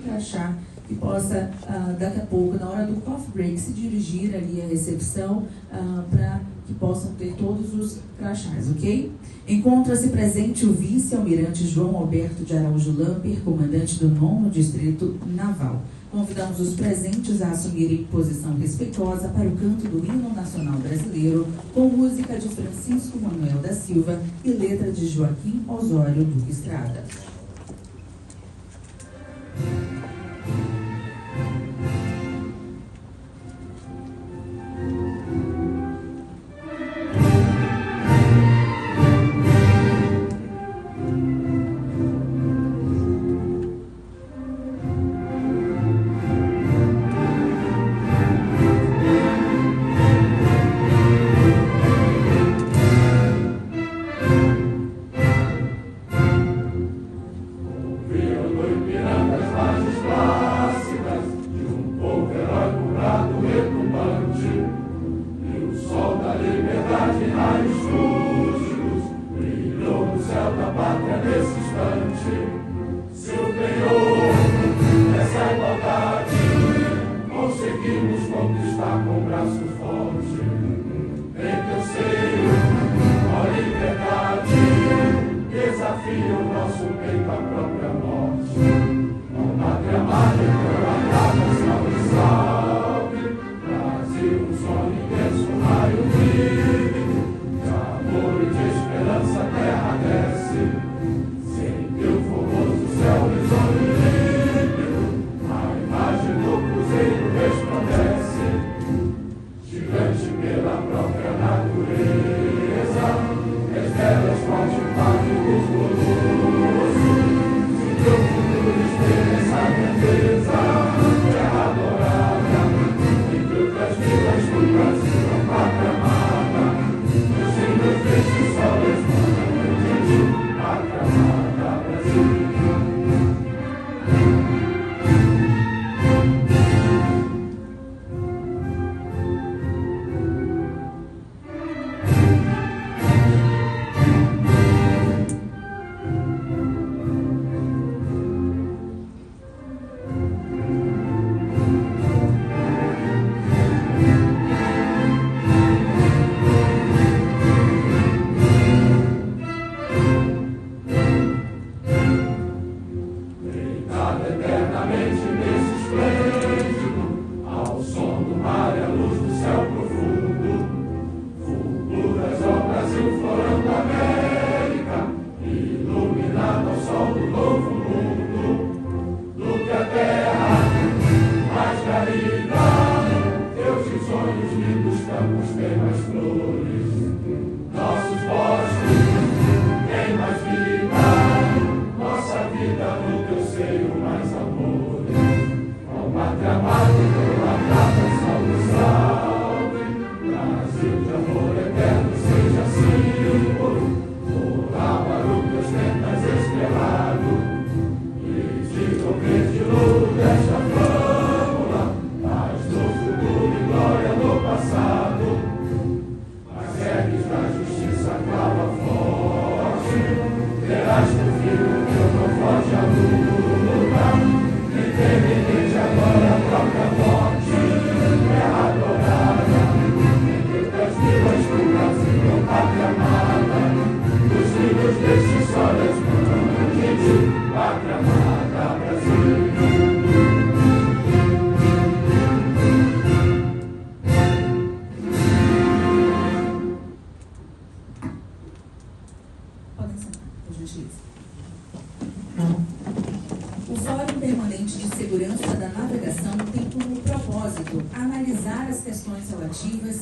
crachá, que possa, daqui a pouco, na hora do coffee break, se dirigir ali à recepção para que possam ter todos os crachás, ok? Encontra-se presente o vice-almirante João Alberto de Araújo Lamper, comandante do 9º Distrito Naval. Convidamos os presentes a assumirem posição respeitosa para o canto do hino nacional brasileiro, com música de Francisco Manuel da Silva e letra de Joaquim Osório Duque Estrada.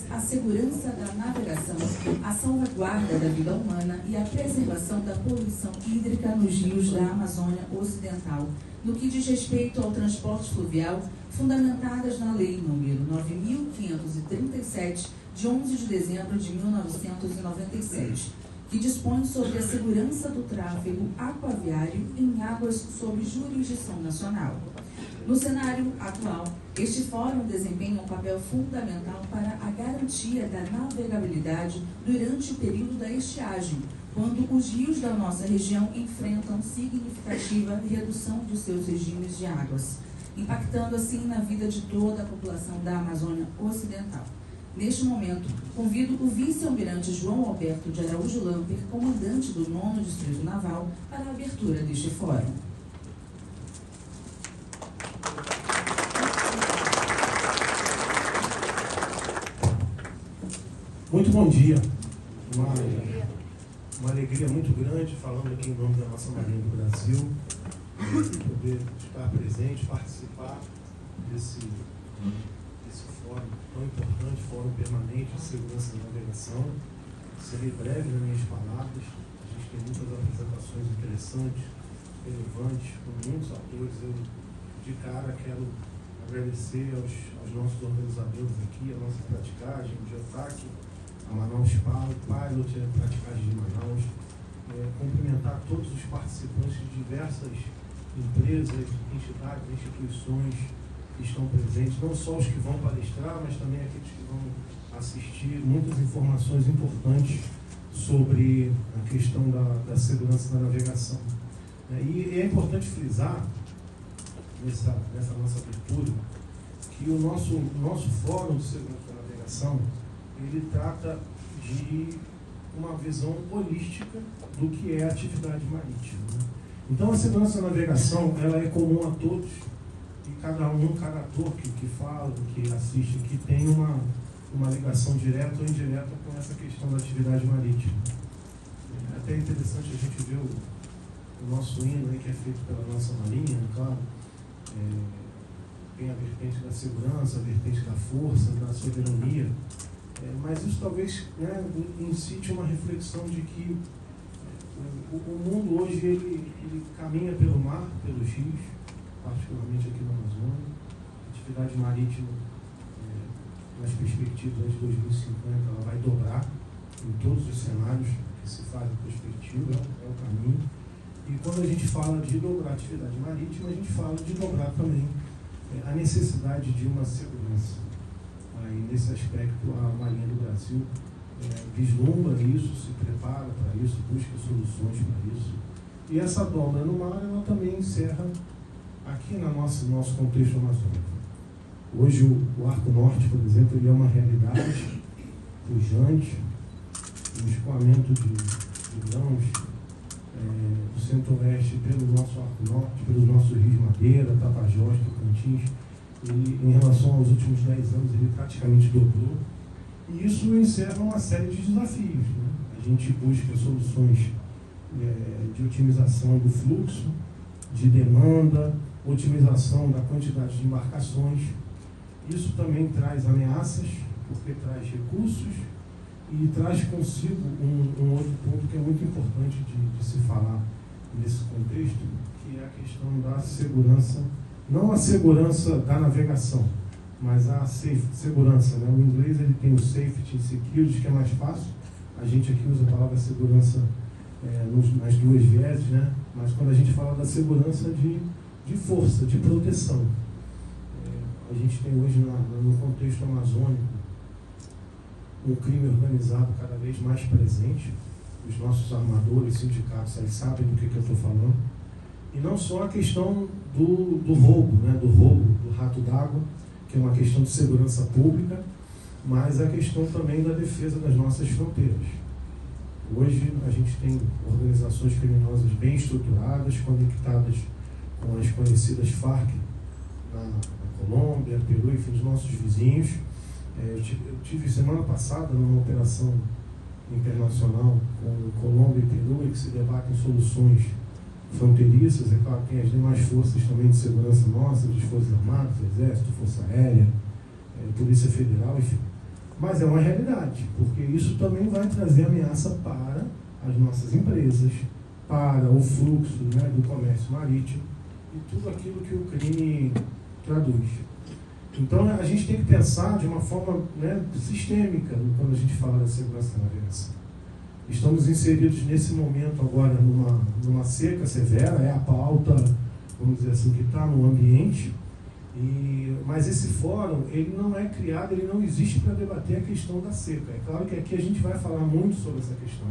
A segurança da navegação, a salvaguarda da vida humana e a preservação da poluição hídrica nos rios da Amazônia Ocidental, no que diz respeito ao transporte fluvial, fundamentadas na Lei nº 9.537, de 11 de dezembro de 1997, que dispõe sobre a segurança do tráfego aquaviário em águas sob jurisdição nacional. No cenário atual, este fórum desempenha um papel fundamental para a garantia da navegabilidade durante o período da estiagem, quando os rios da nossa região enfrentam significativa redução de seus regimes de águas, impactando assim na vida de toda a população da Amazônia Ocidental. Neste momento, convido o vice-almirante João Alberto de Araújo Lamper, comandante do 9º Distrito Naval, para a abertura deste fórum. Muito bom dia. Uma alegria muito grande, falando aqui em nome da nossa Marinha do Brasil, poder estar presente, participar desse fórum tão importante, fórum permanente de segurança da navegação. Serei breve nas minhas palavras. A gente tem muitas apresentações interessantes, relevantes, com muitos atores. Eu, de cara, quero agradecer aos nossos organizadores aqui, a nossa praticagem, o Geotac, a Manaus Pilot, a praticagem de Manaus, cumprimentar todos os participantes de diversas empresas, entidades, instituições que estão presentes, não só os que vão palestrar, mas também aqueles que vão assistir, muitas informações importantes sobre a questão da segurança da navegação. E é importante frisar, nessa nossa abertura, que o nosso Fórum de Segurança da Navegação, ele trata de uma visão holística do que é a atividade marítima. Então, a segurança da navegação, ela é comum a todos, e cada ator que fala, que assiste aqui, tem uma ligação direta ou indireta com essa questão da atividade marítima. É até interessante a gente ver o nosso hino aí, que é feito pela nossa Marinha, claro. Tem a vertente da segurança, a vertente da força, da soberania. Mas isso talvez incite uma reflexão de que o mundo hoje ele caminha pelo mar, pelos rios, particularmente aqui no Amazonas. A atividade marítima, nas perspectivas de 2050, ela vai dobrar em todos os cenários que se faz a perspectiva, é o caminho. E quando a gente fala de dobrar a atividade marítima, a gente fala de dobrar também a necessidade de uma segurança. Aí, nesse aspecto, a Marinha do Brasil vislumbra isso, se prepara para isso, busca soluções para isso. E essa dobra no mar, ela também encerra aqui no nosso contexto amazônico. Hoje, o Arco Norte, por exemplo, ele é uma realidade pujante, o escoamento de grãos do Centro-Oeste pelo nosso Arco Norte, pelos nossos rios Madeira, Tapajós, Tocantins. E, em relação aos últimos 10 anos, ele praticamente dobrou. E isso encerra uma série de desafios. A gente busca soluções de otimização do fluxo, de demanda, otimização da quantidade de embarcações. Isso também traz ameaças, porque traz recursos e traz consigo um outro ponto que é muito importante de se falar nesse contexto, que é a questão da segurança. Não a segurança da navegação, mas a segurança. O inglês ele tem o safety e security, que é mais fácil. A gente aqui usa a palavra segurança nas duas vieses, mas quando a gente fala da segurança de força, de proteção. A gente tem hoje no contexto amazônico um crime organizado cada vez mais presente. Os nossos armadores, sindicatos, eles sabem do que eu estou falando. E não só a questão do roubo, do rato d'água, que é uma questão de segurança pública, mas a questão também da defesa das nossas fronteiras. Hoje a gente tem organizações criminosas bem estruturadas, conectadas com as conhecidas Farc na Colômbia, Peru, enfim, os nossos vizinhos. Eu tive semana passada numa operação internacional com Colômbia e Peru, em que se debatem soluções fronteiriças. É claro que tem as demais forças também de segurança nossas, as Forças Armadas, Exército, Força Aérea, Polícia Federal, enfim. Mas é uma realidade, porque isso também vai trazer ameaça para as nossas empresas, para o fluxo do comércio marítimo e tudo aquilo que o crime traduz. Então a gente tem que pensar de uma forma sistêmica quando a gente fala da segurança da navegação. Estamos inseridos nesse momento agora numa seca severa, é a pauta, vamos dizer assim, que está no ambiente, mas esse fórum, ele não é criado, ele não existe para debater a questão da seca. É claro que aqui a gente vai falar muito sobre essa questão.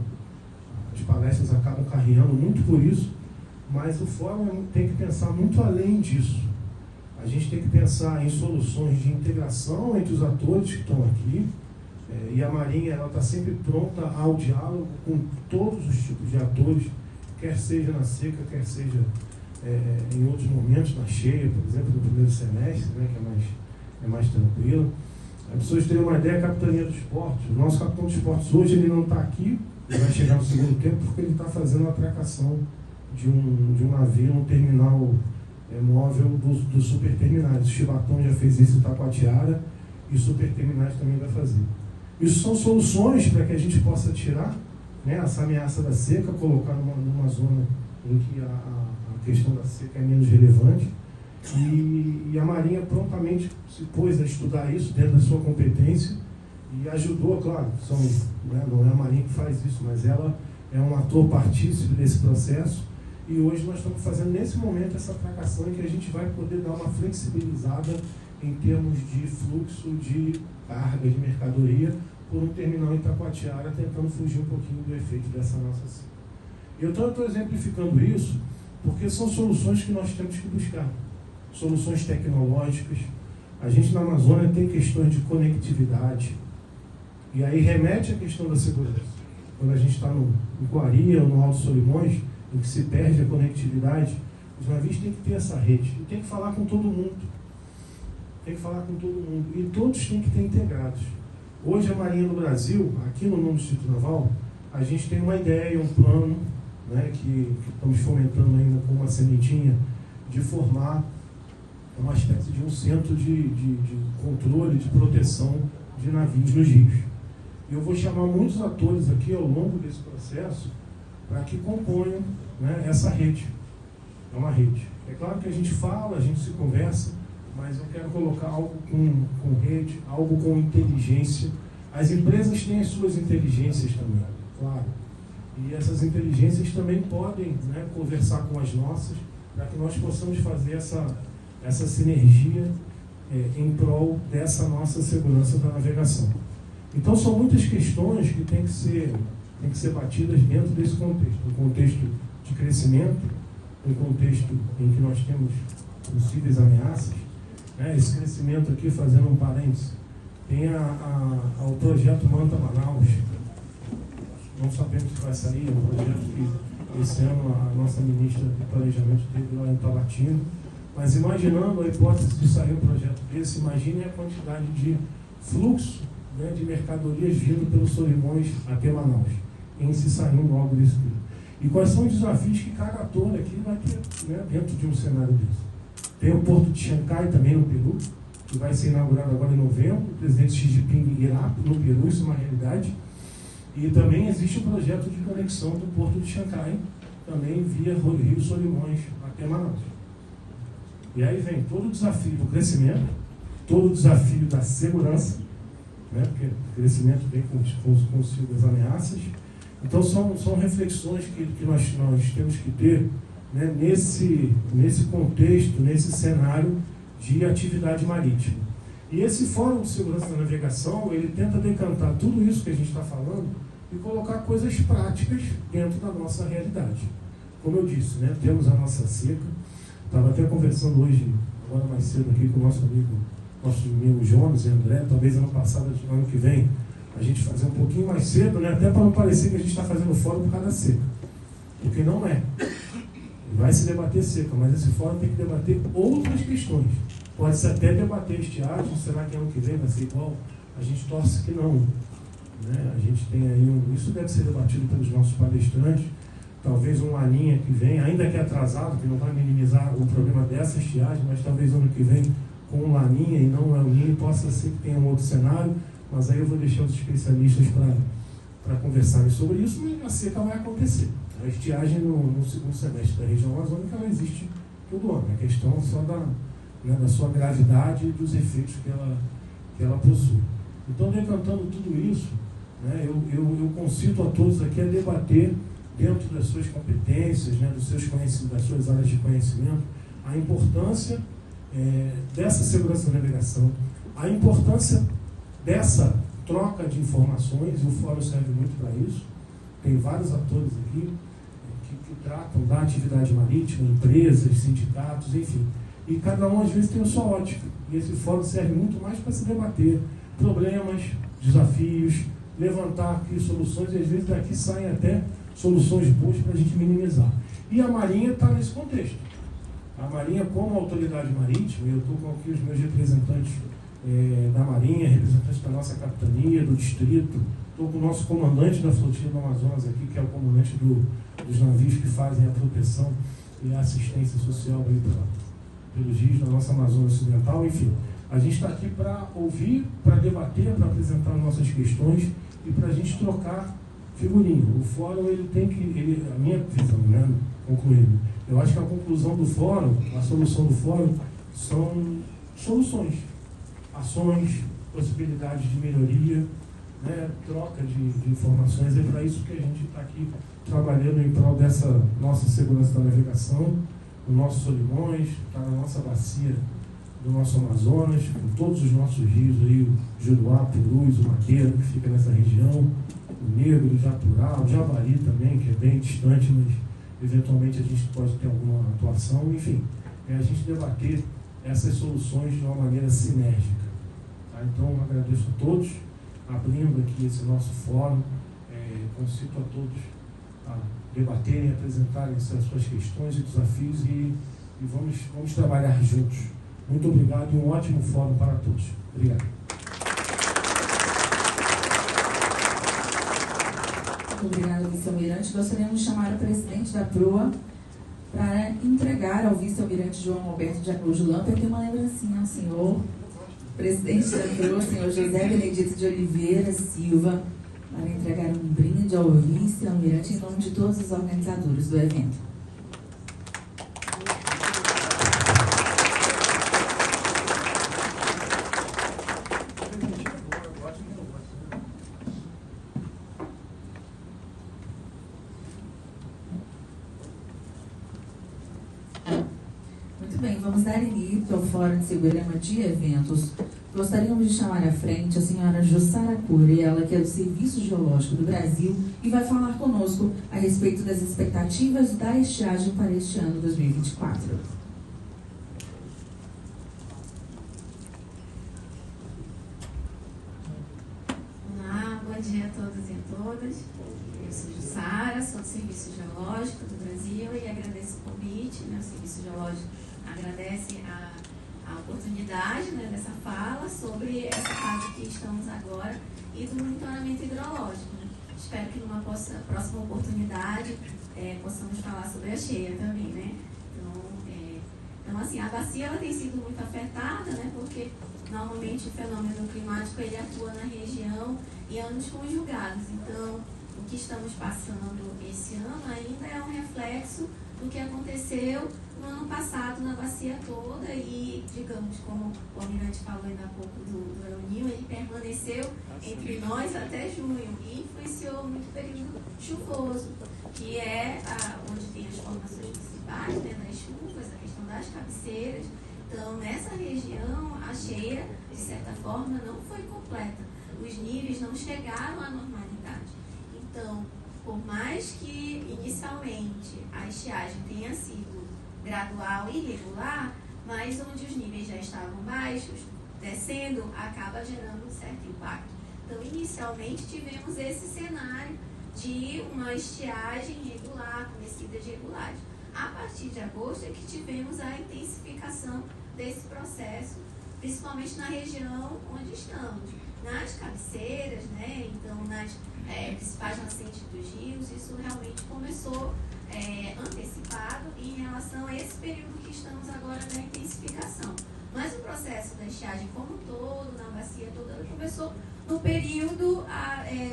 As palestras acabam carreando muito por isso, mas o fórum tem que pensar muito além disso. A gente tem que pensar em soluções de integração entre os atores que estão aqui, e a Marinha está sempre pronta ao diálogo com todos os tipos de atores, quer seja na seca, quer seja em outros momentos, na cheia, por exemplo, no primeiro semestre, né, que é mais tranquilo. As pessoas terem uma ideia, a Capitania dos Portos. O nosso capitão dos portos hoje ele não está aqui, ele vai chegar no segundo tempo porque ele está fazendo a atracação de um navio no terminal móvel dos superterminais. O Chibatão já fez isso em Taquatiara e os superterminais também vai fazer. Isso são soluções para que a gente possa tirar, né, essa ameaça da seca, colocar numa zona em que a questão da seca é menos relevante. E a Marinha prontamente se pôs a estudar isso dentro da sua competência e ajudou, claro, não é a Marinha que faz isso, mas ela é um ator partícipe desse processo, e hoje nós estamos fazendo nesse momento essa atracação em que a gente vai poder dar uma flexibilizada em termos de fluxo de carga de mercadoria por um terminal em Taquatiara, tentando fugir um pouquinho do efeito dessa nossa seca. Eu estou exemplificando isso porque são soluções que nós temos que buscar. Soluções tecnológicas. A gente na Amazônia tem questões de conectividade, e aí remete à questão da segurança. Quando a gente está no Guaria ou no Alto Solimões, em que se perde a conectividade, os navios têm que ter essa rede, e tem que falar com todo mundo. E todos têm que ter integrados. Hoje a Marinha do Brasil, aqui no novo Distrito Naval, a gente tem uma ideia, um plano, né, que estamos fomentando ainda com uma sementinha, de formar uma espécie de um centro de controle, de proteção de navios nos rios. Eu vou chamar muitos atores aqui ao longo desse processo para que componham, né, essa rede. É uma rede. É claro que a gente fala, a gente se conversa, mas eu quero colocar algo com rede, algo com inteligência. As empresas têm as suas inteligências também, claro. E essas inteligências também podem, né, conversar com as nossas, para que nós possamos fazer essa sinergia em prol dessa nossa segurança da navegação. Então são muitas questões que têm que ser batidas dentro desse contexto, um contexto de crescimento, um contexto em que nós temos possíveis ameaças, né? Esse crescimento aqui, fazendo um parênteses, tem o projeto Manta Manaus. Não sabemos se vai sair, é um projeto que esse ano a nossa ministra de Planejamento teve lá em Tabatinga. Mas imaginando a hipótese de sair um projeto desse, imagine a quantidade de fluxo, né, de mercadorias vindo pelos Solimões até Manaus, em se saindo algo desse tipo. E quais são os desafios que cada ator aqui vai ter, né, dentro de um cenário desse? Tem o Porto de Xangai também no Peru, que vai ser inaugurado agora em novembro. O presidente Xi Jinping irá no Peru, isso é uma realidade. E também existe um projeto de conexão do Porto de Xangai, também via Rio Solimões até Manaus. E aí vem todo o desafio do crescimento, todo o desafio da segurança, né, porque o crescimento vem consigo as ameaças. Então são reflexões que nós temos que ter, né, nesse contexto, nesse cenário de atividade marítima. E esse Fórum de Segurança da Navegação, ele tenta decantar tudo isso que a gente está falando e colocar coisas práticas dentro da nossa realidade. Como eu disse, né, temos a nossa seca. Estava até conversando hoje, agora mais cedo aqui com o nosso amigo Jonas e André, talvez ano que vem, a gente fazer um pouquinho mais cedo, né, até para não parecer que a gente está fazendo fórum por causa da seca. Porque não é. Vai se debater seca, mas esse fórum tem que debater outras questões. Pode-se até debater estiagem, será que ano que vem vai ser igual? A gente torce que não. Né? A gente tem aí isso deve ser debatido pelos nossos palestrantes. Talvez um Laninha que vem, ainda que atrasado, que não vai minimizar o problema dessa estiagem, mas talvez ano que vem com um Laninha e não um El Niño, possa ser que tenha um outro cenário, mas aí eu vou deixar os especialistas para conversarem sobre isso, mas a seca vai acontecer. A estiagem no segundo semestre da região amazônica ela existe todo ano, é questão só da sua gravidade e dos efeitos que ela possui. Então, decantando tudo isso, né, eu concito a todos aqui a debater dentro das suas competências, né, dos seus conhecimentos, das suas áreas de conhecimento, a importância dessa segurança da navegação, a importância dessa troca de informações, e o fórum serve muito para isso, tem vários atores aqui que tratam da atividade marítima, empresas, sindicatos, enfim. E cada um, às vezes, tem a sua ótica. E esse fórum serve muito mais para se debater problemas, desafios, levantar aqui soluções, e às vezes daqui saem até soluções boas para a gente minimizar. E a Marinha está nesse contexto. A Marinha, como autoridade marítima, eu estou com aqui os meus representantes da Marinha, representantes da nossa capitania, do distrito, estou com o nosso comandante da flotilha do Amazonas aqui, que é o comandante dos navios que fazem a proteção e a assistência social aí pelos rios da nossa Amazônia Ocidental. Enfim, a gente está aqui para ouvir, para debater, para apresentar nossas questões e para a gente trocar figurinha. O fórum, ele tem que, a minha visão, né, concluindo, eu acho que a conclusão do fórum, a solução do fórum, são soluções, ações, possibilidades de melhoria, né, troca de informações. É para isso que a gente está aqui trabalhando em prol dessa nossa segurança da navegação, no nosso Solimões, está na nossa bacia do nosso Amazonas, com todos os nossos rios aí, o Juruá, Purus, o Maqueiro, que fica nessa região, o Negro, o Japurá, o Javari também, que é bem distante, mas eventualmente a gente pode ter alguma atuação. Enfim, a gente debater essas soluções de uma maneira sinérgica. Tá? Então, agradeço a todos, abrindo aqui esse nosso fórum, concito a todos a debaterem, apresentarem essas suas questões e desafios e vamos trabalhar juntos. Muito obrigado e um ótimo fórum para todos. Obrigado. Muito obrigada, vice-almirante. Gostaríamos de chamar o presidente da PROA para entregar ao vice-almirante João Alberto de Araújo Lamper uma lembrancinha ao senhor, presidente da PROA, senhor José Benedito de Oliveira Silva, para entregar um brinde ao vice-almirante em nome de todos os organizadores do evento. Muito bem, vamos dar início ao Fórum de Segurança de Eventos. Gostaríamos de chamar à frente a senhora Jussara Cury, ela que é do Serviço Geológico do Brasil, e vai falar conosco a respeito das expectativas da estiagem para este ano 2024. Olá, bom dia a todos e a todas. Eu sou Jussara, sou do Serviço Geológico do Brasil e agradeço o convite. O Serviço Geológico agradece a oportunidade, né, dessa fala sobre essa fase que estamos agora e do monitoramento hidrológico. Né? Espero que numa próxima oportunidade possamos falar sobre a cheia também, né? Então, assim, a bacia ela tem sido muito afetada, né? Porque normalmente o fenômeno climático ele atua na região em anos conjugados. Então, o que estamos passando esse ano ainda é um reflexo do que aconteceu no ano passado na bacia toda e, digamos, como o almirante falou ainda há pouco do El Niño, ele permaneceu entre nós até junho e influenciou muito o período chuvoso, que é onde tem as formações principais, né, das chuvas, a questão das cabeceiras. Então, nessa região, a cheia, de certa forma, não foi completa. Os níveis não chegaram à normalidade. Então, por mais que inicialmente a estiagem tenha sido gradual e irregular, mas onde os níveis já estavam baixos, descendo, acaba gerando um certo impacto. Então, inicialmente, tivemos esse cenário de uma estiagem regular, com descidas regulares. A partir de agosto é que tivemos a intensificação desse processo, principalmente na região onde estamos. Nas cabeceiras, né, então nas principais nascentes dos rios, isso realmente começou antecipado em relação a esse período que estamos agora na intensificação. Mas o processo da estiagem como um todo, na bacia toda, começou no período,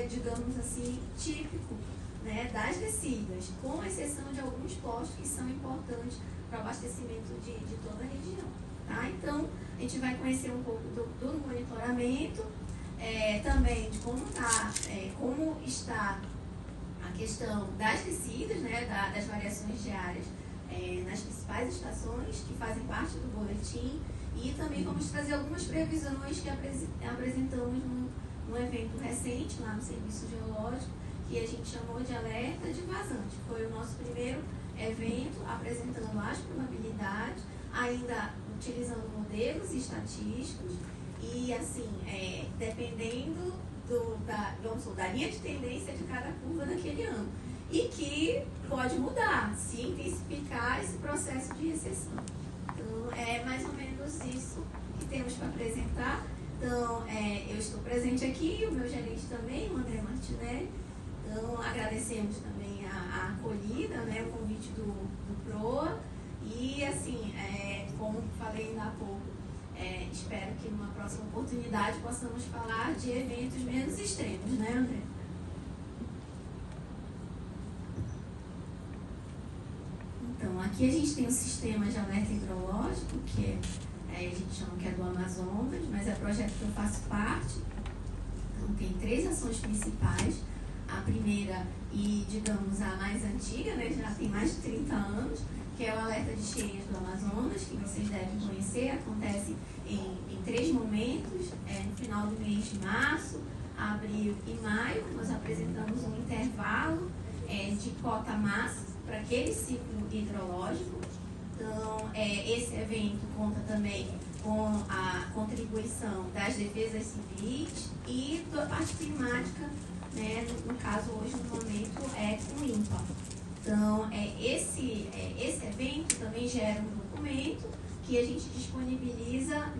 digamos assim, típico, né, das descidas, com exceção de alguns postos que são importantes para o abastecimento de toda a região. Tá? Então, a gente vai conhecer um pouco do monitoramento, também de como está a questão das descidas, né, das variações diárias nas principais estações que fazem parte do boletim, e também vamos trazer algumas previsões que apresentamos num evento recente lá no Serviço Geológico, que a gente chamou de alerta de vazante. Foi o nosso primeiro evento apresentando as probabilidades, ainda utilizando modelos estatísticos e, assim, dependendo da linha de tendência de cada curva daquele ano. E que pode mudar, se intensificar esse processo de recessão. Então, é mais ou menos isso que temos para apresentar. Então, eu estou presente aqui, o meu gerente também, o André Martinelli. Então, agradecemos também a acolhida, né, o convite do PROA. E, assim, como falei ainda há pouco, espero que numa próxima oportunidade possamos falar de eventos menos extremos, né, André? Então, aqui a gente tem um sistema de alerta hidrológico, que a gente chama que é do Amazonas, mas é projeto que eu faço parte. Então, tem 3 ações principais. A primeira, e digamos a mais antiga, né, já tem mais de 30 anos, que é o alerta de cheias do Amazonas, que vocês devem conhecer. Acontece em 3 momentos, no final do mês de março, abril e maio. Nós apresentamos um intervalo de cota máxima para aquele ciclo hidrológico. Então, esse evento conta também com a contribuição das defesas civis e da parte climática, né, no caso hoje no momento com o INPA. Então, esse evento também gera um documento que a gente disponibiliza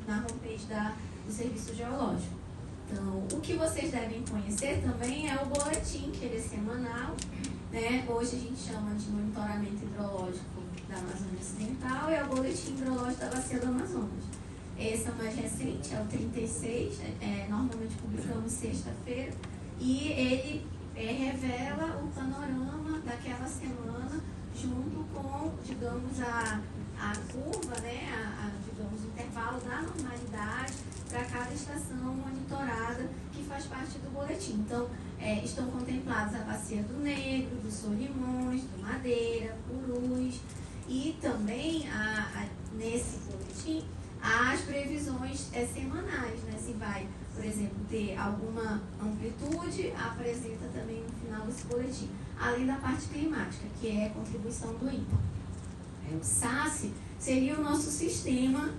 na homepage do Serviço Geológico. Então, o que vocês devem conhecer também é o boletim, que ele é semanal, né? Hoje a gente chama de monitoramento hidrológico da Amazônia Ocidental e é o boletim hidrológico da Bacia do Amazonas. Esse é o mais recente, é o 36, normalmente publicamos sexta-feira, e ele revela o panorama daquela semana junto com, digamos, a curva, né, digamos, o intervalo da normalidade para cada estação monitorada que faz parte do boletim. Então, estão contemplados a Bacia do Negro, do Solimões, do Madeira, Purus, e também, nesse boletim, as previsões semanais, né? Se vai, por exemplo, ter alguma amplitude, apresenta também no final desse boletim. Além da parte climática, que é a contribuição do INPA. O SAS seria o nosso sistema,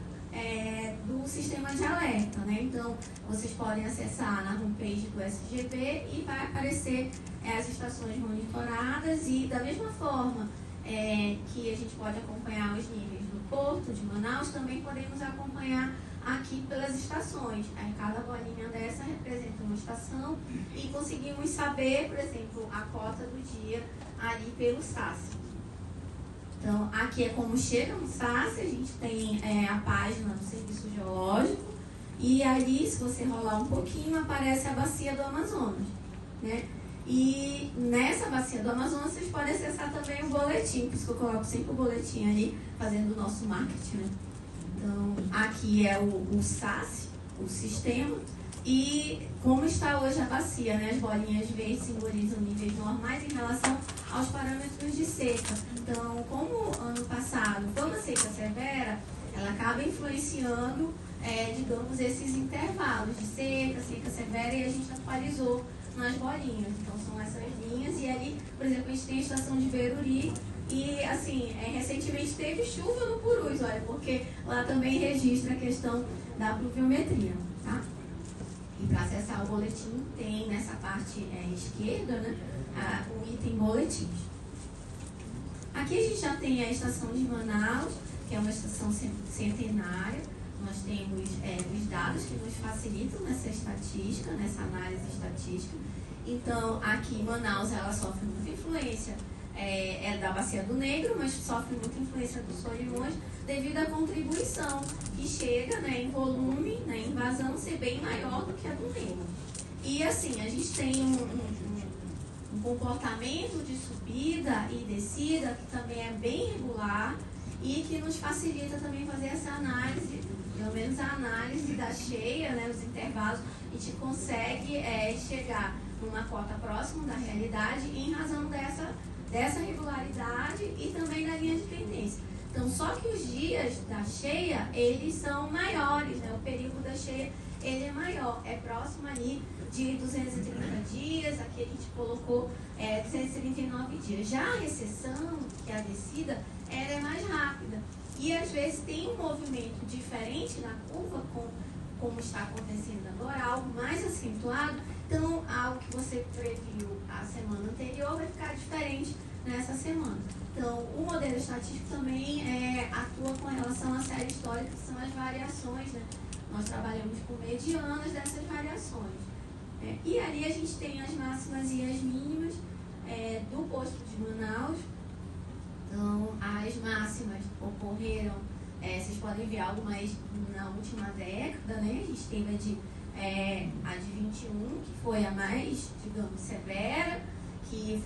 do sistema de alerta, né? Então, vocês podem acessar na homepage do SGB e vai aparecer as estações monitoradas e, da mesma forma que a gente pode acompanhar os níveis do Porto, de Manaus, também podemos acompanhar aqui pelas estações. Cada bolinha dessa representa uma estação e conseguimos saber, por exemplo, a cota do dia ali pelo SAS. Então, aqui é como chega no SAS, a gente tem a página do Serviço Geológico e ali, se você rolar um pouquinho, aparece a Bacia do Amazonas, né? E nessa Bacia do Amazonas vocês podem acessar também o boletim, por isso que eu coloco sempre o boletim ali, fazendo o nosso marketing, né? Então, aqui é o SAS, o sistema, e como está hoje a bacia, né? As bolinhas verdes simbolizam níveis normais em relação aos parâmetros de seca. Então, como ano passado foi uma seca severa, ela acaba influenciando, digamos, esses intervalos de seca severa, e a gente atualizou nas bolinhas. Então, são essas linhas, e ali, por exemplo, a gente tem a estação de Beruri, e, assim, recentemente teve chuva no Purus, olha, porque lá também registra a questão da pluviometria, tá? E para acessar o boletim, tem nessa parte esquerda, né, o item boletins. Aqui a gente já tem a estação de Manaus, que é uma estação centenária. Nós temos os dados que nos facilitam nessa estatística, nessa análise estatística. Então, aqui Manaus, ela sofre muita influência da Bacia do Negro, mas sofre muita influência dos Solimões devido à contribuição que chega, né, em volume, né, em vazão, ser bem maior do que a do Negro. E assim, a gente tem um comportamento de subida e descida que também é bem regular e que nos facilita também fazer essa análise, pelo menos a análise da cheia, né, os intervalos. A gente consegue chegar numa cota próxima da realidade em razão dessa regularidade e também da linha de tendência. Então, só que os dias da cheia, eles são maiores, né? O período da cheia, ele é maior, é próximo ali de 230 dias, aqui a gente colocou 239 dias. Já a recessão, que é a descida, ela é mais rápida. E às vezes tem um movimento diferente na curva, como está acontecendo agora, algo mais acentuado. Então, algo que você previu a semana anterior vai ficar diferente nessa semana. Então, o modelo estatístico também atua com relação à série histórica, que são as variações, né? Nós trabalhamos com medianas dessas variações. E ali a gente tem as máximas e as mínimas do posto de Manaus. Então, as máximas ocorreram, vocês podem ver algo mais na última década, né? A gente teve a de 21, que foi a mais, digamos, severa, que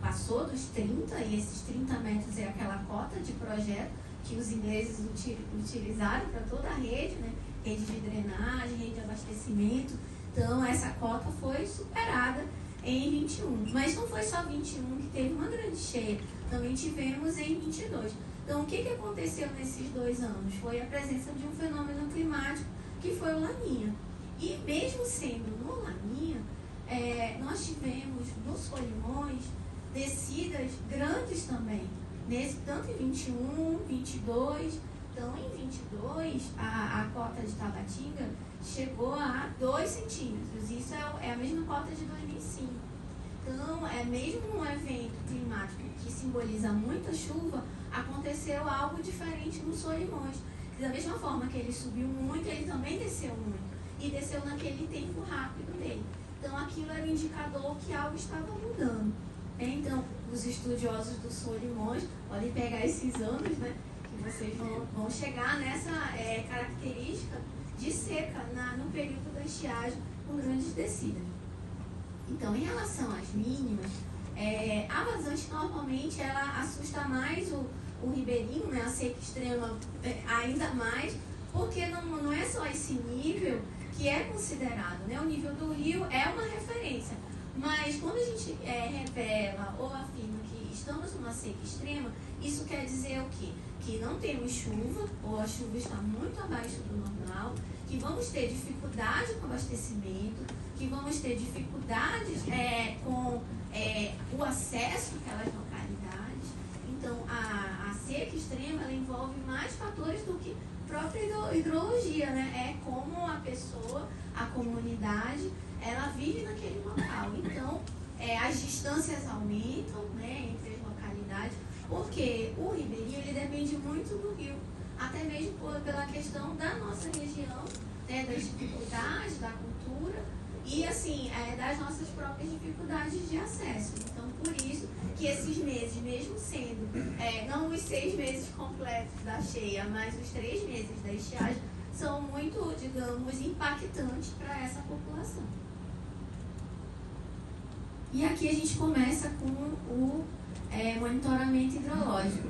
passou dos 30, e esses 30 metros é aquela cota de projeto que os ingleses utilizaram para toda a rede, né? Rede de drenagem, rede de abastecimento. Então, essa cota foi superada em 21. Mas não foi só 21 que teve uma grande cheia, também tivemos em 22. Então, o que aconteceu nesses 2 anos? Foi a presença de um fenômeno climático que foi o Laninha. E mesmo sendo no Laninha, nós tivemos nos Solimões descidas grandes também, tanto em 21, 22. Então, em 22, a cota de Tabatinga chegou a 2 centímetros. Isso é a mesma cota de 2005. Então, mesmo um evento climático que simboliza muita chuva, aconteceu algo diferente nos Solimões. Da mesma forma que ele subiu muito, ele também desceu muito. E desceu naquele tempo rápido dele. Então, aquilo era um indicador que algo estava mudando. Então, os estudiosos dos Solimões podem pegar esses anos, né? Vocês vão chegar nessa característica de seca no período da estiagem com grandes descidas. Então, em relação às mínimas, a vazante normalmente ela assusta mais o ribeirinho, né, a seca extrema ainda mais, porque não é só esse nível que é considerado, né? O nível do rio é uma referência, mas quando a gente revela ou afirma que estamos numa seca extrema, isso quer dizer o quê? Que não temos chuva, ou a chuva está muito abaixo do normal, que vamos ter dificuldade com abastecimento, que vamos ter dificuldades com o acesso àquelas localidades. Então, a seca extrema ela envolve mais fatores do que própria hidrologia, né? É como a pessoa, a comunidade, ela vive naquele local. Então, as distâncias aumentam, né, entre as localidades, porque o ribeirinho ele depende muito do rio, até mesmo pela questão da nossa região, né, das dificuldades da cultura e assim das nossas próprias dificuldades de acesso. Então, por isso que esses meses, mesmo sendo não os 6 meses completos da cheia, mas os 3 meses da estiagem, são muito, digamos, impactantes para essa população. E aqui a gente começa com o monitoramento hidrológico.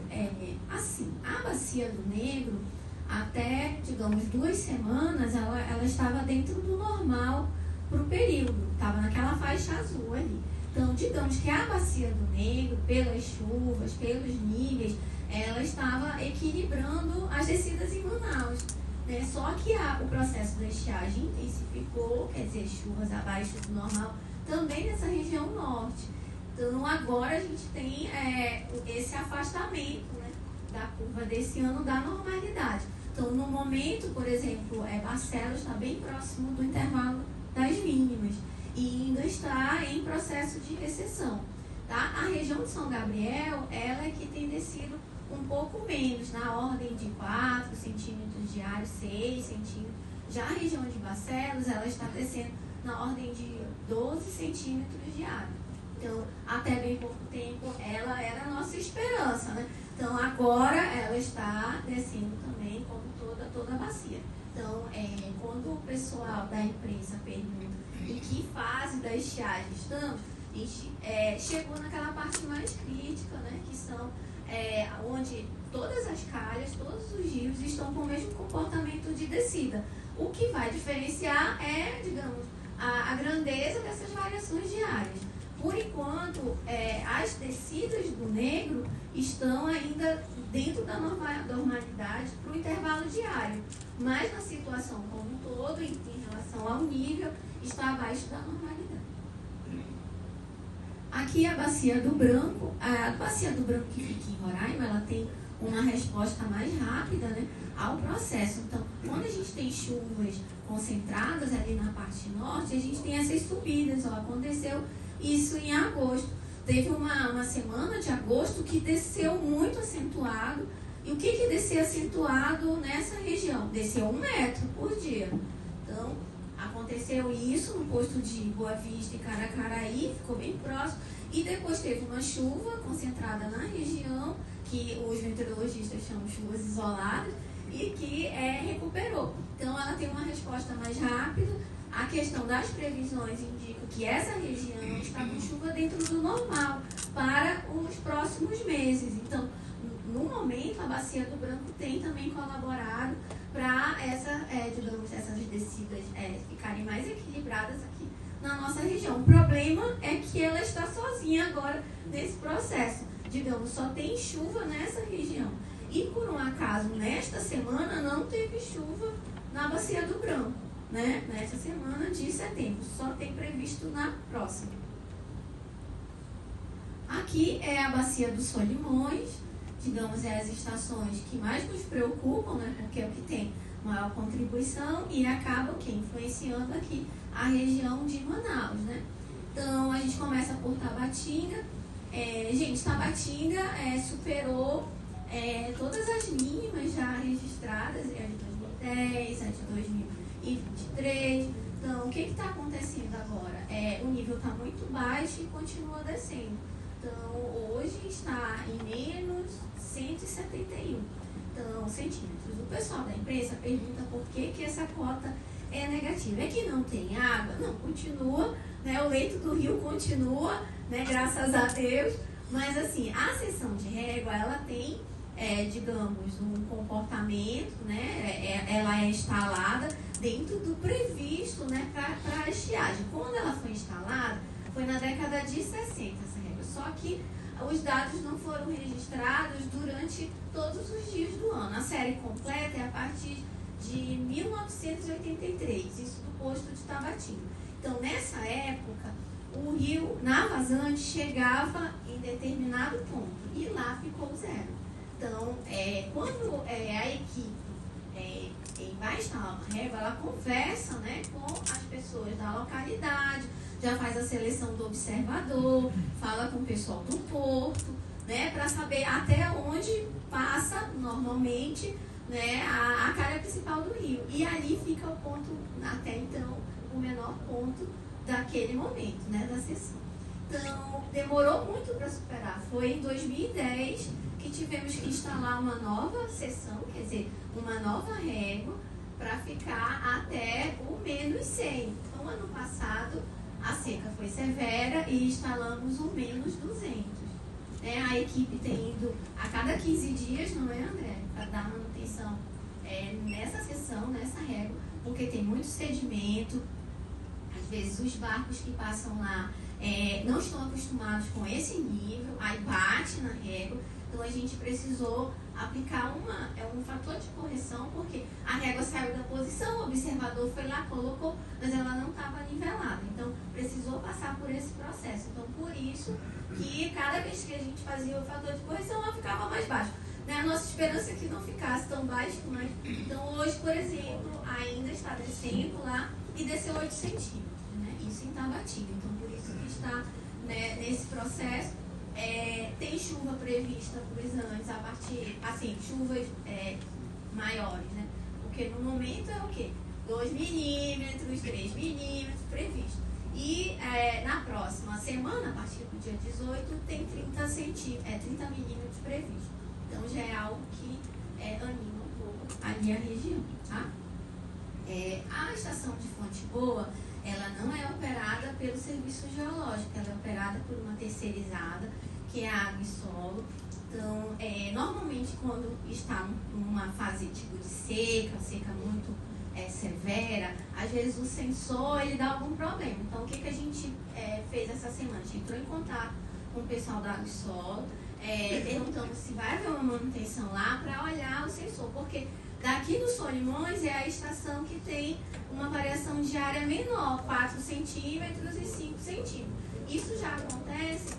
Assim, a Bacia do Negro, até, digamos, 2 semanas, ela estava dentro do normal para o período, estava naquela faixa azul ali. Então, digamos que a Bacia do Negro, pelas chuvas, pelos níveis, ela estava equilibrando as descidas em Manaus, né? Só que o processo da estiagem intensificou, quer dizer, chuvas abaixo do normal, também nessa região norte. Então, agora a gente tem esse afastamento, né, da curva desse ano da normalidade. Então, no momento, por exemplo, Barcelos está bem próximo do intervalo das mínimas e ainda está em processo de recessão. Tá? A região de São Gabriel, ela é que tem descido um pouco menos, na ordem de 4 centímetros diários, 6 centímetros. Já a região de Barcelos, ela está descendo na ordem de 12 centímetros diários. Então, até bem pouco tempo, ela era a nossa esperança, né? Então, agora ela está descendo também, como toda a bacia. Então, quando o pessoal da imprensa pergunta em que fase da estiagem estamos, a gente chegou naquela parte mais crítica, né? Que são onde todas as calhas, todos os rios estão com o mesmo comportamento de descida. O que vai diferenciar digamos, a grandeza dessas variações diárias. Por enquanto, as descidas do Negro estão ainda dentro da normalidade para o intervalo diário. mas na situação como um todo, em relação ao nível, está abaixo da normalidade. Aqui a Bacia do Branco que fica em Roraima, ela tem uma resposta mais rápida, né, ao processo. Então, quando a gente tem chuvas concentradas ali na parte norte, a gente tem essas subidas. Aconteceu isso em agosto. Teve uma semana de agosto que desceu muito acentuado. E o que desceu acentuado nessa região? Desceu 1 metro por dia. Então, aconteceu isso no posto de Boa Vista e Caracaraí, ficou bem próximo. E depois teve uma chuva concentrada na região, que os meteorologistas chamam de chuvas isoladas, e que recuperou. Então, ela tem uma resposta mais rápida. A questão das previsões indica que essa região está com chuva dentro do normal para os próximos meses. Então, no momento, a Bacia do Branco tem também colaborado para essas descidas ficarem mais equilibradas aqui na nossa região. O problema é que ela está sozinha agora nesse processo. Digamos, só tem chuva nessa região. E, por um acaso, nesta semana não teve chuva na Bacia do Branco, né? Nesta semana de setembro. Só tem previsto na próxima. Aqui é a Bacia dos Solimões. Digamos, as estações que mais nos preocupam, né? Porque é o que tem maior contribuição e acaba influenciando aqui a região de Manaus, né? Então, a gente começa por Tabatinga. Tabatinga superou todas as mínimas já registradas, a de 2010, a de 2023. Então, o que está acontecendo agora? O nível está muito baixo e continua descendo. Então, hoje está em menos 171 centímetros. O pessoal da imprensa pergunta por que essa cota é negativa. É que não tem água? Não, continua, né? O leito do rio continua, né? Graças a Deus. Mas, assim, a seção de régua, ela tem, digamos, um comportamento, né? Ela é instalada dentro do previsto, né? Para a estiagem. Quando ela foi instalada, foi na década de 60 essa régua. Só que os dados não foram registrados durante todos os dias do ano. A série completa é a partir de 1983, isso do posto de Tabatinga. Então, nessa época, o rio, na vazante, chegava em determinado ponto e lá ficou zero. Então, quando a equipe vai instalar uma régua, ela conversa, né, com as pessoas da localidade, já faz a seleção do observador, fala com o pessoal do porto, né, para saber até onde passa normalmente, né, a calha principal do rio. E ali fica o ponto, até então, o menor ponto daquele momento, né, da seção. Então, demorou muito para superar. Foi em 2010 que tivemos que instalar uma nova seção, quer dizer, uma nova régua, para ficar até o menos 100. Então, ano passado, a seca foi severa e instalamos o menos 200. A equipe tem ido a cada 15 dias, não é, André? Para dar manutenção nessa seção, nessa régua, porque tem muito sedimento. Às vezes os barcos que passam lá não estão acostumados com esse nível, aí bate na régua. Então a gente precisou aplicar um fator de correção, porque a régua saiu da posição, o observador foi lá, colocou, mas ela não estava nivelada. Então precisou passar por esse processo. Então por isso que cada vez que a gente fazia o fator de correção, ela ficava mais baixo. A nossa esperança é que não ficasse tão baixo, mas então hoje, por exemplo, ainda está descendo lá e desceu 8 centímetros, né? Isso em Tabatinga. Então por isso que está, né, nesse processo. Tem chuva prevista para os anos a partir, assim, chuvas maiores, né? Porque no momento é o quê? 2 milímetros, 3 milímetros previsto. E na próxima semana, a partir do dia 18, tem 30 milímetros previsto. Então já é algo que anima um pouco ali a região, tá? A estação de Fonte Boa, ela não é operada pelo Serviço Geológico, ela é operada por uma terceirizada, que é a Água e Solo. Então, normalmente quando está numa fase tipo de seca muito severa, às vezes o sensor ele dá algum problema. Então, o que a gente fez essa semana? A gente entrou em contato com o pessoal da Água e Solo, perguntando se vai haver uma manutenção lá para olhar o sensor, porque daqui do Solimões é a estação que tem uma variação diária menor, 4 centímetros e 5 centímetros. Isso já acontece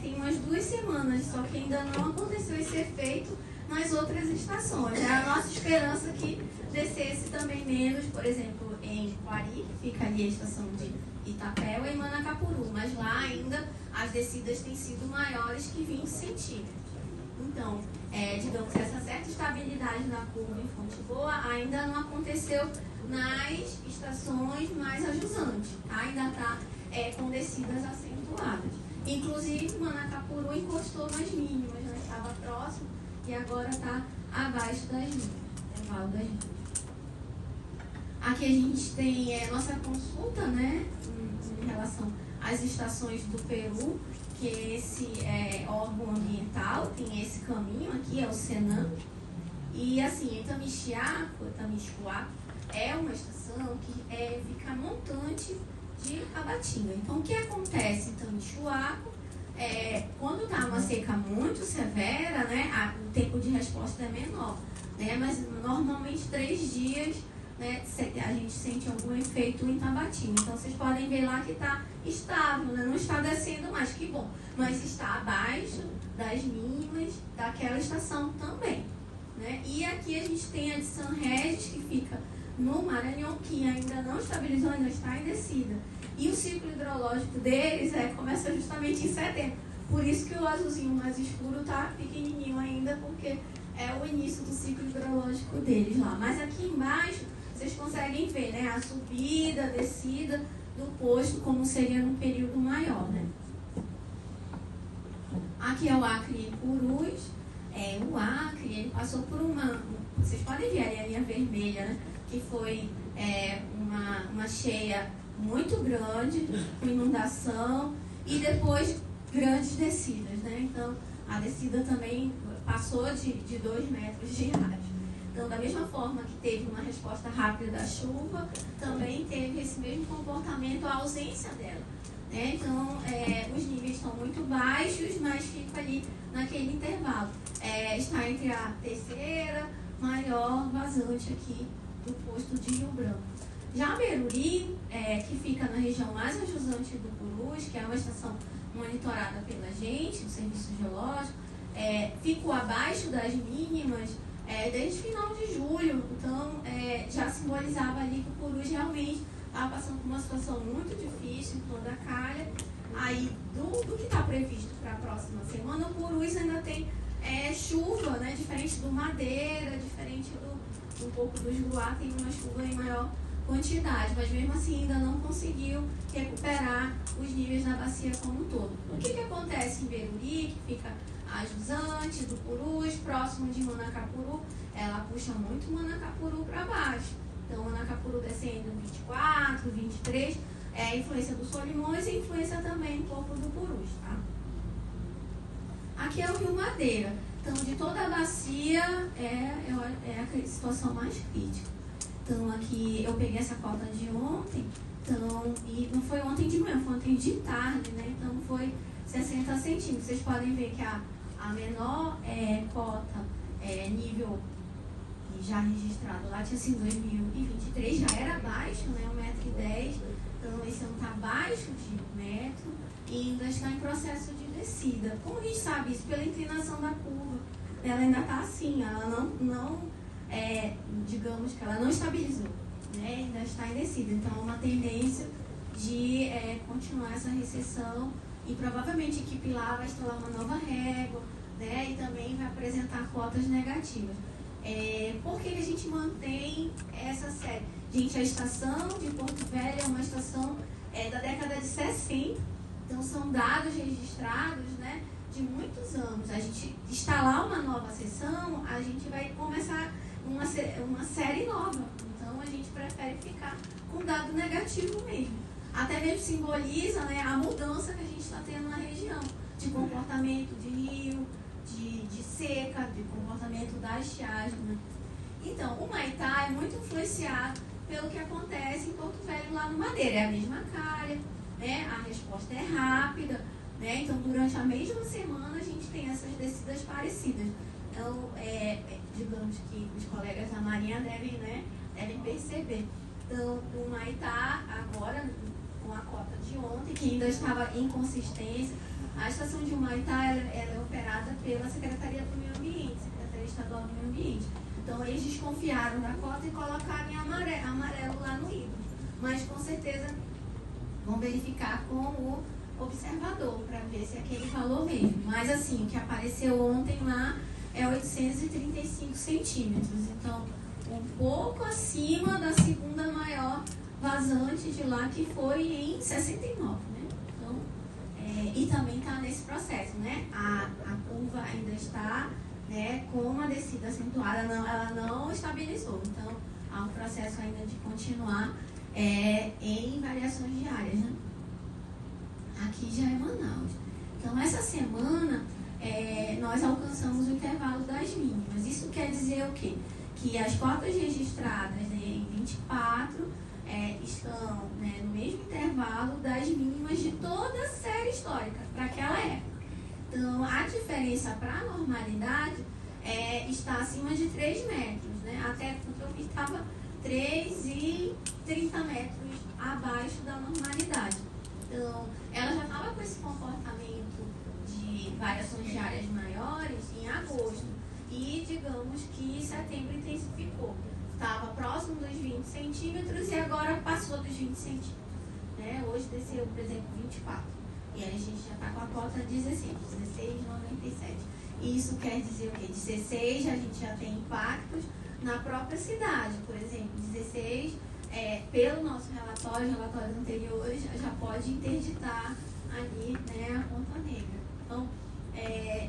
tem umas 2 semanas, só que ainda não aconteceu esse efeito nas outras estações. É a nossa esperança que descesse também menos, por exemplo, em Quari, que fica ali a estação de Itapéu, e em Manacapuru, mas lá ainda as descidas têm sido maiores que 20 centímetros. Então, digamos, essa certa estabilidade na curva em Fonte Boa ainda não aconteceu nas estações mais ajusantes. Ainda está com descidas acentuadas. Inclusive, Manacapuru encostou nas mínimas, né? Estava próximo e agora está abaixo das mínimas, intervalo das mínimas. Aqui a gente tem nossa consulta, né, em relação às estações do Peru, que esse órgão ambiental tem esse caminho aqui, é o Senam. E assim, Itamixiaco é uma estação que fica montante de Tabatinga. Então, o que acontece em Itamixiaco quando está uma seca muito severa, né, o tempo de resposta é menor, né, mas normalmente 3 dias, né, a gente sente algum efeito em Tabatinga. Então, vocês podem ver lá que está estável, né, não está descendo mais, que bom, mas está abaixo das mínimas daquela estação também, né. E aqui a gente tem a de São Regis, que fica no Maranhão, que ainda não estabilizou, ainda está em descida. E o ciclo hidrológico deles começa justamente em setembro. Por isso que o azulzinho mais escuro está pequenininho ainda, porque é o início do ciclo hidrológico deles lá. Mas aqui embaixo, vocês conseguem ver, né, a subida, a descida do posto, como seria num período maior, né. Aqui é o Acre Purus. O Acre, ele passou por vocês podem ver ali a linha vermelha, né, que foi uma cheia muito grande, com inundação, e depois grandes descidas, né. Então, a descida também passou de 2 metros de rádio. Então, da mesma forma que teve uma resposta rápida da chuva, também teve esse mesmo comportamento, a ausência dela, né? Então, os níveis estão muito baixos, mas fica ali naquele intervalo. Está entre a terceira maior vazante aqui do posto de Rio Branco. Já Beruri, que fica na região mais ajusante do Purus, que é uma estação monitorada pela gente, do Serviço Geológico, ficou abaixo das mínimas desde final de julho. Então, já simbolizava ali que o Purus realmente estava passando por uma situação muito difícil em toda a calha. Aí, do que está previsto para a próxima semana, o Purus ainda tem chuva, né, diferente do Madeira, diferente um pouco do Juruá, tem uma chuva em maior quantidade, mas mesmo assim ainda não conseguiu recuperar os níveis da bacia como um todo. O que acontece em Beruri, que fica ajusante do Purus, próximo de Manacapuru, ela puxa muito Manacapuru para baixo. Então, Manacapuru descendo 24, 23, a influência do Solimões e influência também um pouco do Purus, tá? Aqui é o Rio Madeira. Então, de toda a bacia, é a situação mais crítica. Então, aqui eu peguei essa cota de ontem, então, e não foi ontem de manhã, foi ontem de tarde, né? Então, foi 60 centímetros. Vocês podem ver que a menor cota, nível já registrado lá, tinha sido 2023, já era baixo, né? 1,10 m. Então, esse ano está abaixo de 1 metro e ainda está em processo de descida. Como a gente sabe isso? Pela inclinação da curva. Ela ainda está assim, ela não digamos que ela não estabilizou, né? Ainda está em descida. Então, é uma tendência de continuar essa recessão e provavelmente a equipe lá vai instalar uma nova régua, né? E também vai apresentar cotas negativas. Por que a gente mantém essa série? Gente, a estação de Porto Velho é uma estação da década de 60, então são dados registrados, né, de muitos anos. A gente instalar uma nova seção, a gente vai começar uma série nova, então a gente prefere ficar com dado negativo mesmo. Até mesmo simboliza, né, a mudança que a gente está tendo na região, de comportamento de rio, de seca, de comportamento da estiagem, né? Então, o Maitá é muito influenciado pelo que acontece em Porto Velho lá no Madeira. É a mesma calha, né? A resposta é rápida, né? Então, durante a mesma semana, a gente tem essas descidas parecidas. Então, digamos que os colegas da Marinha devem perceber. Então, o Humaitá, agora, com a cota de ontem, que ainda estava em consistência, a estação de Humaitá ela é operada pela Secretaria do Meio Ambiente, Secretaria Estadual do Meio Ambiente. Então, eles desconfiaram da cota e colocaram em amarelo lá no hidro. Mas, com certeza, vão verificar com o observador para ver se é aquele valor mesmo. Mas, assim, o que apareceu ontem lá é 835 centímetros. Então, um pouco acima da segunda maior vazante de lá, que foi em 69, né? Então, e também está nesse processo, né? A curva ainda está, né, com uma descida acentuada, ela não estabilizou. Então, há um processo ainda de continuar em variações diárias, né? Aqui já é Manaus. Então, essa semana, nós alcançamos o intervalo das mínimas. Isso quer dizer o quê? Que as cotas registradas, né, em 24 estão, né, no mesmo intervalo das mínimas de toda a série histórica, para aquela época. Então, a diferença para a normalidade está acima de 3 metros, né? Até porque eu vi estava 3,30 metros abaixo da normalidade. Então, ela já estava com esse comportamento de variações diárias maiores em agosto. E digamos que setembro intensificou. Estava próximo dos 20 centímetros e agora passou dos 20 centímetros. Né? Hoje desceu, por exemplo, 24. E aí a gente já está com a cota 16,97. E isso quer dizer o quê? 16 a gente já tem impactos na própria cidade. Por exemplo, 16, pelo nosso relatório, relatórios anteriores, já pode interditar ali, né, a Ponta Negra. Então,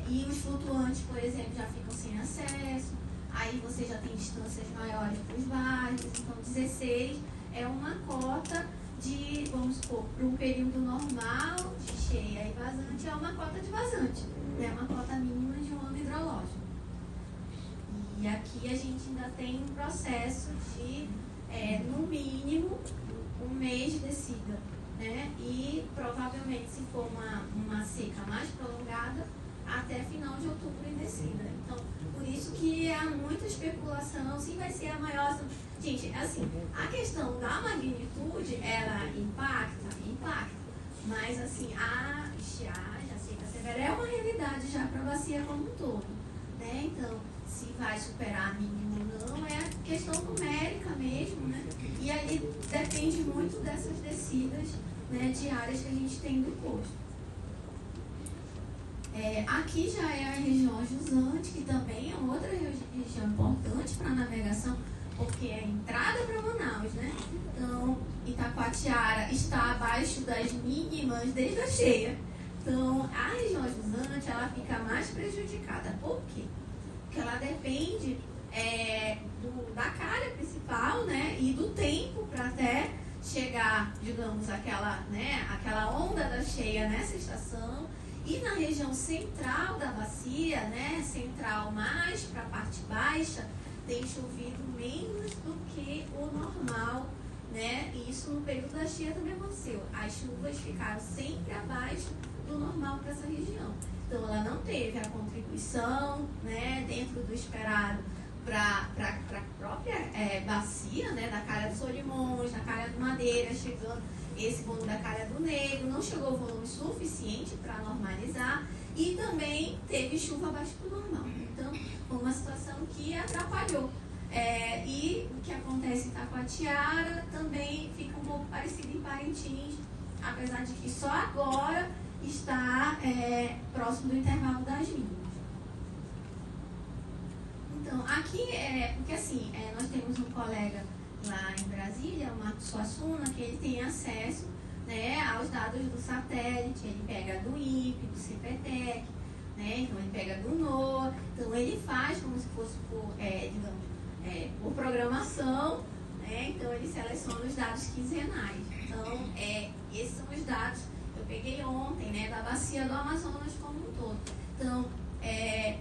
e os flutuantes, por exemplo, já ficam sem acesso, aí você já tem distâncias maiores para os bairros. Então 16 é uma cota de, vamos supor, para um período normal de cheia e vazante, é uma cota de vazante, né? Uma cota mínima de um ano hidrológico. E aqui a gente ainda tem um processo de, no mínimo, um mês de descida, né? E provavelmente, se for uma seca mais prolongada, até final de outubro em descida. Então, por isso que há muita especulação se vai ser a maior. Gente, assim, a questão da magnitude, ela impacta, mas assim, a estiagem, a seca severa é uma realidade já para a bacia como um todo, né? Então, se vai superar a mínima ou não, é questão numérica mesmo, né? E aí depende muito dessas descidas, né, diárias que a gente tem do posto. Aqui já é a região jusante, que também é outra região importante para a navegação, porque é a entrada para Manaus, né? Então, Itacoatiara está abaixo das mínimas desde a cheia. Então, a região jusante, ela fica mais prejudicada. Por quê? Porque ela depende da calha principal, né? E do tempo para até chegar, digamos, aquela onda da cheia nessa estação. E na região central da bacia, né, central mais para a parte baixa, tem chovido menos do que o normal, né? E isso no período da cheia também aconteceu. As chuvas ficaram sempre abaixo do normal para essa região. Então ela não teve a contribuição, né, dentro do esperado para a própria bacia, né, da Calha do Solimões, da Calha do Madeira, chegando esse volume da Calha do Negro, não chegou volume suficiente para normalizar e também teve chuva abaixo do normal. Então, foi uma situação que atrapalhou. E o que acontece em Itacoatiara também fica um pouco parecido em Parintins, apesar de que só agora está próximo do intervalo das mínimas. Então, aqui porque assim, nós temos um colega lá em Brasília, o Marcos Suassuna, que ele tem acesso, né, aos dados do satélite, ele pega do INPE, do CPTEC, né, então ele pega do NOAA, então ele faz como se fosse por programação, né, então ele seleciona os dados quinzenais. Então, esses são os dados que eu peguei ontem, né, da bacia do Amazonas como um todo. Então,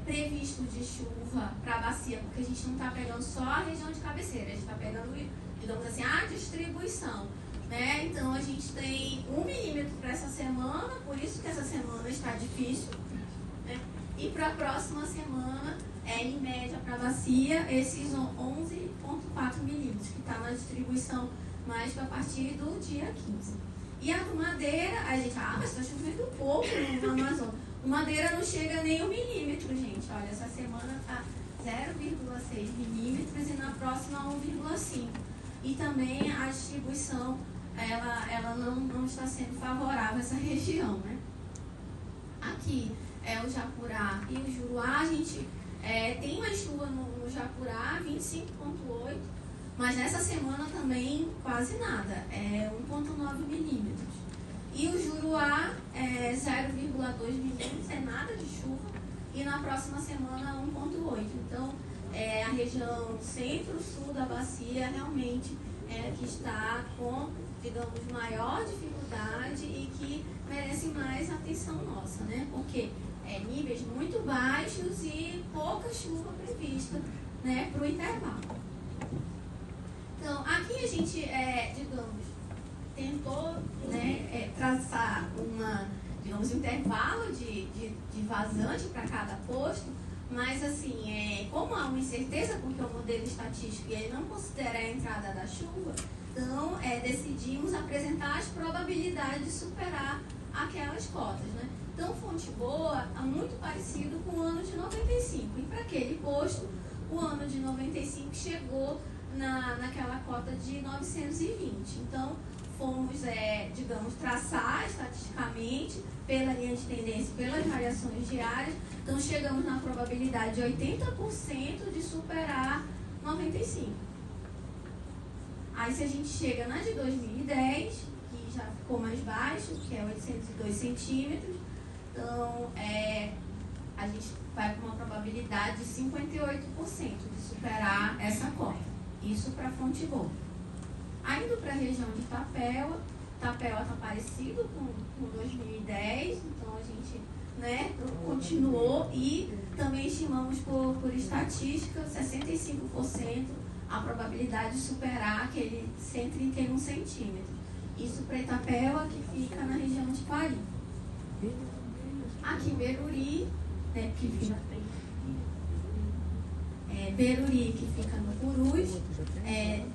previsto de chuva para a bacia, porque a gente não está pegando só a região de cabeceira, a gente está pegando, digamos assim, a distribuição, né? Então a gente tem 1 milímetro para essa semana, por isso que essa semana está difícil, né? E para a próxima semana em média para a bacia, esses 11,4 milímetros, que está na distribuição mais para a partir do dia 15. E a do Madeira, a gente, mas está chovendo pouco no Amazonas. O Madeira não chega nem 1 milímetro, gente. Olha, essa semana está 0,6 milímetros e na próxima 1,5. E também a distribuição, ela não está sendo favorável a essa região, né? Aqui é o Japurá e o Juruá, a gente tem uma chuva no Japurá, 25,8, mas nessa semana também quase nada, 1,9 milímetros. E o Juruá é 0,2 milímetros, é nada de chuva, e na próxima semana 1,8. Então, a região centro-sul da bacia realmente que está com, digamos, maior dificuldade e que merece mais atenção nossa, né? Porque níveis muito baixos e pouca chuva prevista, né, para o intervalo. Então, aqui a gente, digamos, tentou, né, traçar um intervalo de vazante para cada posto, mas assim, como há uma incerteza, porque o modelo estatístico ele não considera a entrada da chuva, então decidimos apresentar as probabilidades de superar aquelas cotas, né? Então, Fonte Boa é muito parecido com o ano de 95, e para aquele posto, o ano de 95 chegou naquela cota de 920. Então, fomos, digamos, traçar estatisticamente pela linha de tendência, pelas variações diárias. Então, chegamos na probabilidade de 80% de superar 95. Aí, se a gente chega na de 2010, que já ficou mais baixo, que é 802 centímetros, então, a gente vai com uma probabilidade de 58% de superar essa cota. Isso para Fonte Boa. Indo para a região de Tapeva está parecido com 2010, então a gente, né, continuou e também estimamos por estatística 65% a probabilidade de superar aquele 131 centímetros. Isso para Itapeva, que fica na região de Pari. Aqui Beruri, né, que fica Beruri, que fica no Purus,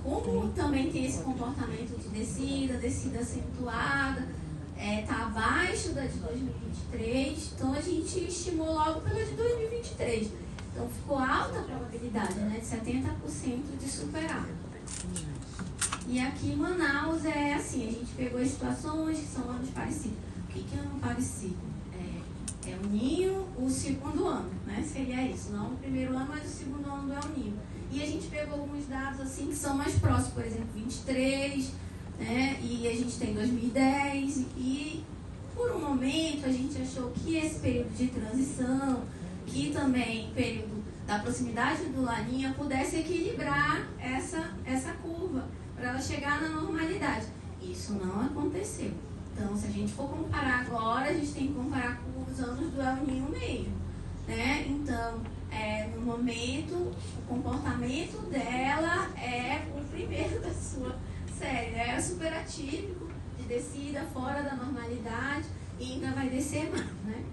como também tem esse comportamento de descida acentuada, está abaixo da de 2023, então a gente estimou logo pela de 2023. Então ficou alta a probabilidade, né, de 70% de superar. E aqui em Manaus assim, a gente pegou as situações que são anos parecidos. O que é ano parecido? É o ninho, o segundo ano, né? Seria isso, não o primeiro ano, mas o segundo ano do El Ninho. E a gente pegou alguns dados assim que são mais próximos, por exemplo, 23, né? E a gente tem 2010, e por um momento a gente achou que esse período de transição, que também período da proximidade do Laninha, pudesse equilibrar essa curva, para ela chegar na normalidade. Isso não aconteceu. Então, se a gente for comparar agora, a gente tem que comparar com os anos do El Ninho mesmo, né? Então, no momento, o comportamento dela é o primeiro da sua série, né? É super atípico, de descida fora da normalidade, e ainda vai descer mais, né?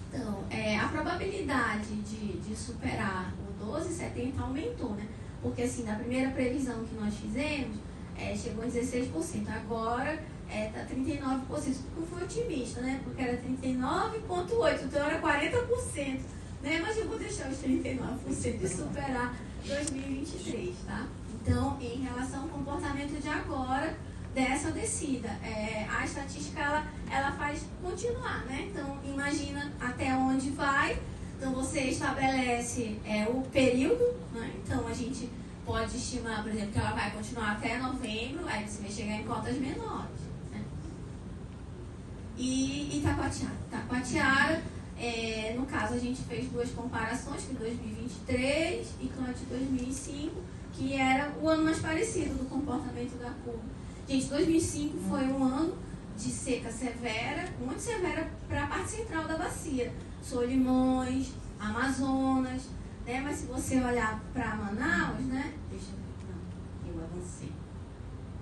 Então, a probabilidade de superar o 12,70 aumentou, né? Porque, assim, na primeira previsão que nós fizemos, chegou a 16%. Agora está 39%, porque eu fui otimista, né? Porque era 39,8%, então era 40%, né? Mas eu vou deixar os 39% de superar 2023, tá? Então, em relação ao comportamento de agora, dessa descida, a estatística ela faz continuar, né? Então, imagina até onde vai. Então, você estabelece o período, né? Então, a gente pode estimar, por exemplo, que ela vai continuar até novembro, aí você vai chegar em cotas menores, né? E Taquatiara, no caso, a gente fez duas comparações, que 2023 e com a de 2005, que era o ano mais parecido do comportamento da curva. Gente, 2005 foi um ano de seca severa, muito severa para a parte central da bacia. Solimões, Amazonas, né? Mas se você olhar para Manaus, né? Deixa eu ver. Não, eu avancei.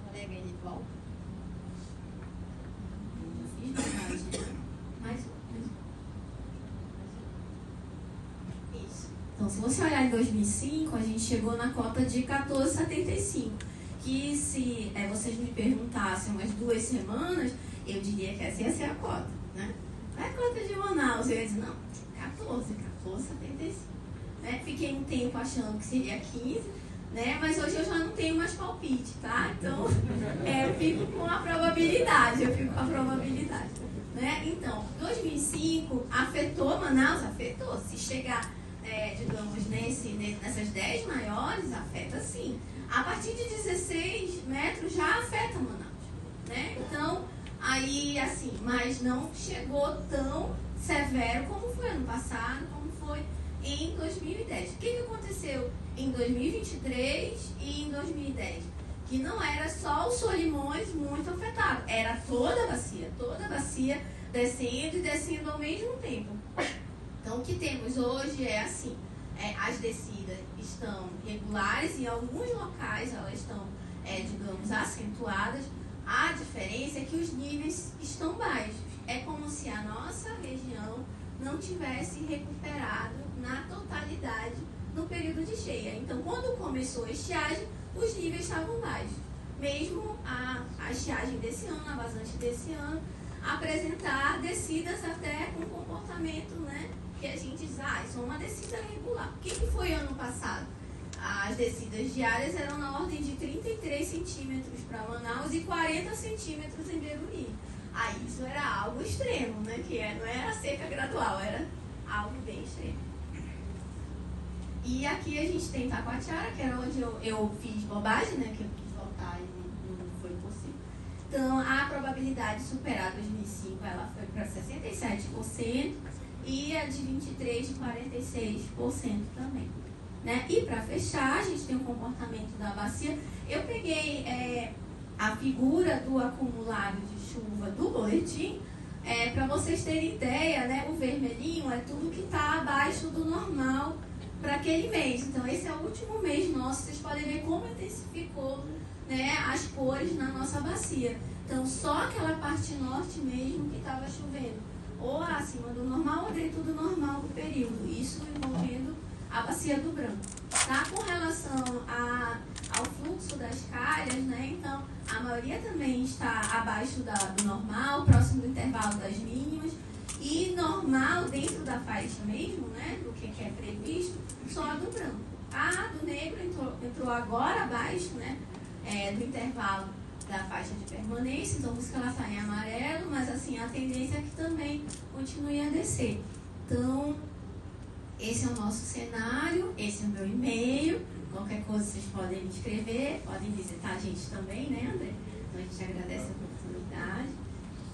Colega Edival. Eu fiz verdade. Mais um. se você olhar em 2005, a gente chegou na cota de 14,75, que se vocês me perguntassem umas 2 semanas, eu diria que essa ia ser a cota, né? Qual é a cota de Manaus? Eu ia dizer, não, 14,75. Né? Fiquei um tempo achando que seria 15, né? Mas hoje eu já não tenho mais palpite, tá? Então, eu fico com a probabilidade, né? Então, 2005 afetou Manaus? Afetou. Se chegar, digamos, nessas 10 maiores, afeta sim. A partir de 16 metros já afeta Manaus, né? Então, aí, assim, mas não chegou tão severo como foi ano passado, como foi em 2010. O que aconteceu em 2023 e em 2010? Que não era só o Solimões muito afetado, era toda a bacia descendo e descendo ao mesmo tempo. Então, o que temos hoje é assim, as descidas estão regulares e em alguns locais elas estão, digamos, acentuadas. A diferença é que os níveis estão baixos. É como se a nossa região não tivesse recuperado na totalidade no período de cheia. Então, quando começou a estiagem, os níveis estavam baixos. Mesmo a estiagem desse ano, a vazante desse ano, apresentar descidas até com comportamento, né, que a gente diz, isso é uma descida regular. O que foi ano passado? As descidas diárias eram na ordem de 33 centímetros para Manaus e 40 centímetros em Beruni. Isso era algo extremo, né? Que não era seca gradual, era algo bem extremo. E aqui a gente tem Taquatiara, que era onde eu fiz bobagem, né? Que eu quis voltar e não foi possível. Então, a probabilidade de superar 2005, ela foi para 67% e a de 23 de 46% também. Né? E para fechar, a gente tem o comportamento da bacia. Eu peguei a figura do acumulado de chuva do boletim, para vocês terem ideia, né? O vermelhinho é tudo que está abaixo do normal para aquele mês. Então, esse é o último mês nosso. Vocês podem ver como intensificou, né, as cores na nossa bacia. Então, só aquela parte norte mesmo que estava chovendo, ou acima do normal ou dentro do normal do período. Isso envolvendo a bacia do Branco. Tá? Com relação ao fluxo das calhas, né? Então, a maioria também está abaixo do normal, próximo do intervalo das mínimas, e normal dentro da faixa mesmo, né? Do que é previsto, só a do Branco. A do Negro entrou agora abaixo, né? Do intervalo da faixa de permanência, então por isso que ela está em amarelo, mas assim, a tendência é que também continue a descer. Então, esse é o nosso cenário, esse é o meu e-mail. Qualquer coisa vocês podem me escrever, podem visitar a gente também, né, André? Então a gente agradece a oportunidade,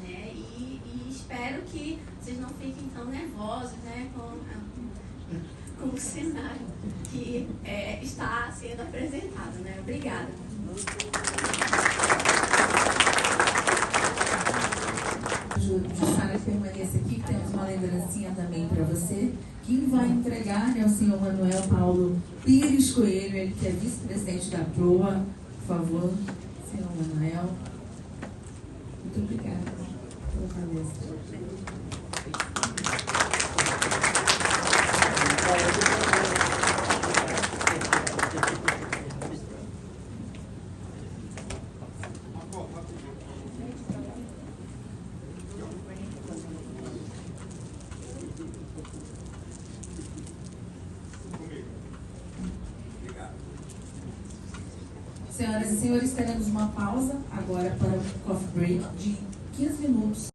né? E espero que vocês não fiquem tão nervosos, né, com o cenário que está sendo apresentado, né? Obrigada. Jussara, permaneça aqui, que temos uma lembrancinha também para você. Quem vai entregar é o senhor Manuel Paulo Pires Coelho, ele que é vice-presidente da PROA. Por favor, senhor Manuel. Muito obrigada pela palestra. Senhoras e senhores, teremos uma pausa agora para o coffee break de 15 minutos.